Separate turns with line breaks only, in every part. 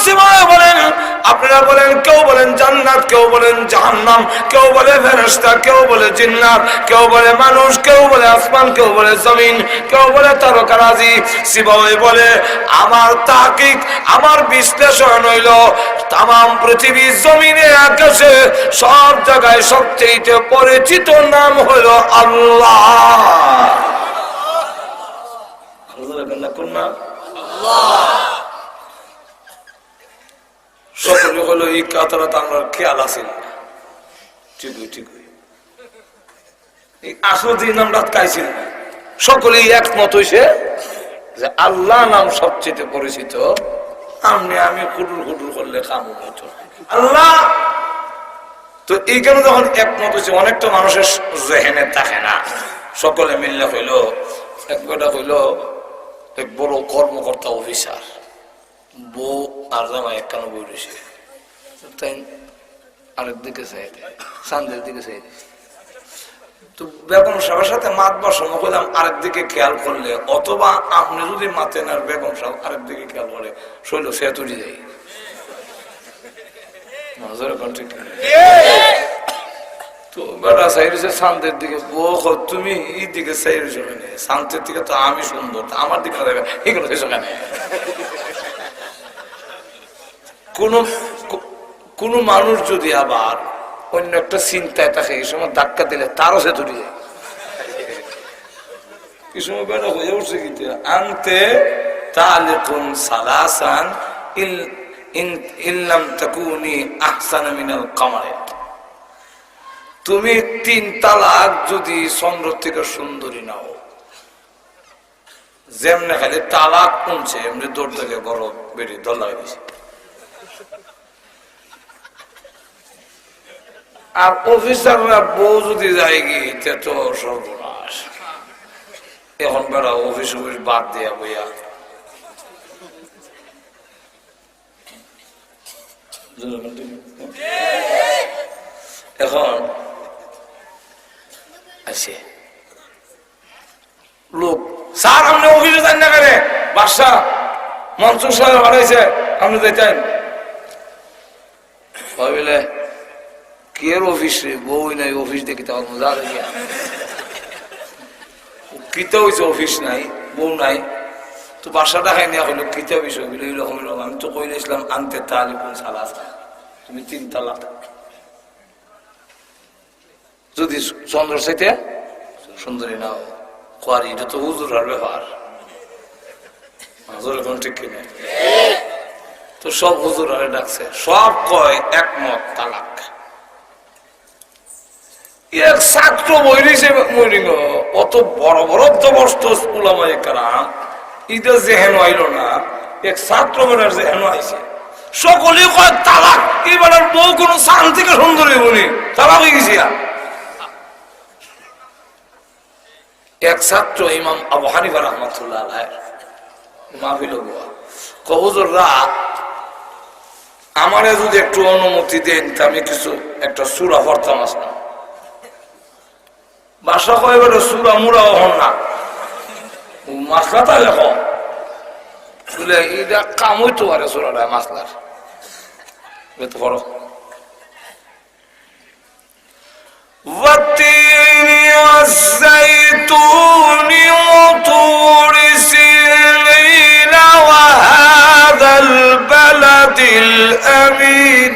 সিমায় বলেন, আপনারা বলেন, কেউ বলেন জান্নাত, কেউ বলেন জাহান্নাম, কেউ বলে ফেরেশতা, কেউ বলে জিন্নাত, কেউ বলে মানুষ, কেউ বলে আসমান, কেউ বলে জমিন, কেউ বলে তারকারাজি। সিবাওয়ে বলে আমার তাহকিক, আমার বিশ্লেষণ হইল তাম পৃথিবী জমিনে আকাশে সব জায়গায় সবচেয়ে পরিচিত নাম হলো আল্লাহ। সকলে হলো এই কথাটা তো আমার খেয়াল আছে না। ঠিকই ঠিকই এই আসল দিন আমরা কাইছি না, সকলেই একমত হইছে যে আল্লাহ নাম সবচেয়ে পরিচিত। আমি হুডুর হুডুর করলে কামু হতো আল্লাহ। তো এইখানে যখন একমত হয়েছে, অনেকটা মানুষের জেহেনে থাকে না, সকলে মিললে হইল এক বেটা হইল এক বড় কর্মকর্তা অফিসার, বউ আর জামাই একখানে বই রয়েছে, তাই আরেক দিকে চাই চান্দের দিকে চাই। তো বেগম সাহেবের সাথে মাত বসানো করলাম আরেক দিকে খেয়াল করলে, অথবা আপনি যদি মাতেন আর বেগম সাহেব আরেক দিকে খেয়াল করে শৈল সে তুলি যাই। তো বেটা চাইছে শান্তের দিকে, বউ তুমি এই দিকে চাইছো কেন? শান্তের দিকে তো আমি সুন্দর, আমার দিকে যাবে এগুলো চাইছো কেন? কোন মানুষ যদি আবার অন্য একটা চিন্তায় থাকে, এই সময় ধাক্কা দিলে তারও সে তুলি যায়। এই সময় বেটা হয়ে উঠছে কিন্তু আনতে তাহলে কোন সালাসান ইল্লাম তাকুনি আহসানা মিনাল কামারে। তুমি 3 তালাক যদি চন্দ্র থেকে সুন্দরী নাও, যেমনে খালি তালাক কমছে এমনি দৌড় থেকে বড় বেড়ে দল লাগাই দিছে। আর অফিসাররা বউ যদি যায় গিয়ে তো সর্বনাশ। এখন বেড়া অফিস বাদ দিয়া বইয়া এখন আছে লোক, স্যার আপনি অফিসে যান না কেন? বাদশা মনসুর সাহেব হারাইছে, আপনি যাইতেন ভাবিলে কে অফিস রে? বই নাই, অফিস দেখি তখন মজা দেখিয়া কিতে হয়েছে, অফিস নাই, বউ নাই। তো বাসা দেখাই নেওয়া হলো কিতে বিষয় বলে এইরকম এরকম। আমি তো কইলে ইসলাম আনতে তাহলে কোন সালাস, তুমি 3 তালাক যদি চন্দ্র চাইতে সুন্দরী নাও কোয়ারি, এটা তো হুজুর আর ব্যাপার, ঠিক কিনা? তো সব হুজুর আরে ডাকছে, সব কয় একমত তালাক। এক ছাত্র বইছে অত বড় বড় জবরদস্ত উলামায়ে কেরাম, ইটা যেহেন আইল না, এক ছাত্র বেটার যেহেন আইছে, সকলে কয় তালাক। এবার বউ কোন শান থেকে সুন্দরী বলি তালাক হয়ে গেছি। এক ছাত্র ইমাম আবু হানিফা রাহমাতুল্লাহ আলাইহি মাহফিল হুজুররা আমারে যদি একটু অনুমতি দেন তা আমি কিছু একটা সূরা পড়তাম। আসলাম বাসা কয় বলে সূরা মুরা হন না, মাসলাটা লেখো বলে এটা কাম হইতে পারে, সূরাটা মাসলার তো পড়ো। والتين والزيتون وطور سينين وهذا البلد الأمين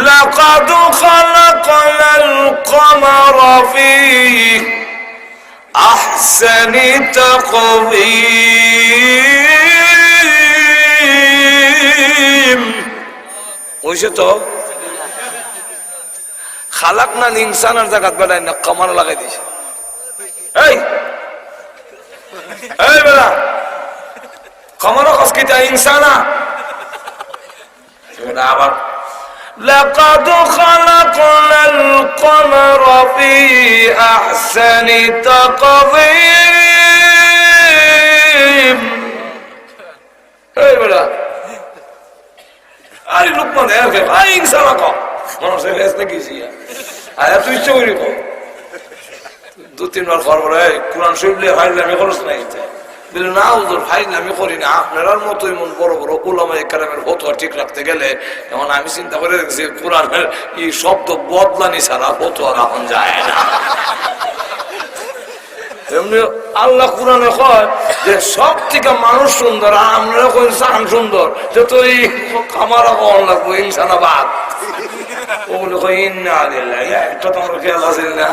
لقد خلقنا القمر في أحسن تقويم وشتو খালাকনা ইনসানের জায়গা বেড়ায় না কামার লাগাই দিছে। এই বেলা কামার কসকিটা ইনসানা আবার لقد خلقنا القمر في أحسن تقويم। এই বেলা আরে লোকমান এর ভাই ইনসানা কো মানুষের ভেস দেখিয়েছি আর এত ইচ্ছা করি 2-3 বার খবর কোরআন শরীফ হারলে আমি খরচ নাই বলে না হুজুর ভাই আমি করি না, আপনার মতো এমন বড় বড় উলামায়ে কেরামের ফতোয়া ঠিক রাখতে গেলে এখন আমি চিন্তা করে দেখছি কোরআনের এই শব্দ বদলানি ছাড়া ফতোয়া রাখা যায় না। এমনি আল্লাহ কোরআনে কয় যে সব থেকে মানুষ সুন্দর, আর আপনারা কই চান সুন্দর, যে তো এই খামারা কখন লাগবো ইনসানাবাদ ওগুলো কই ইন্না লিল্লাহি, একটা তোমার খেয়াল আছে না?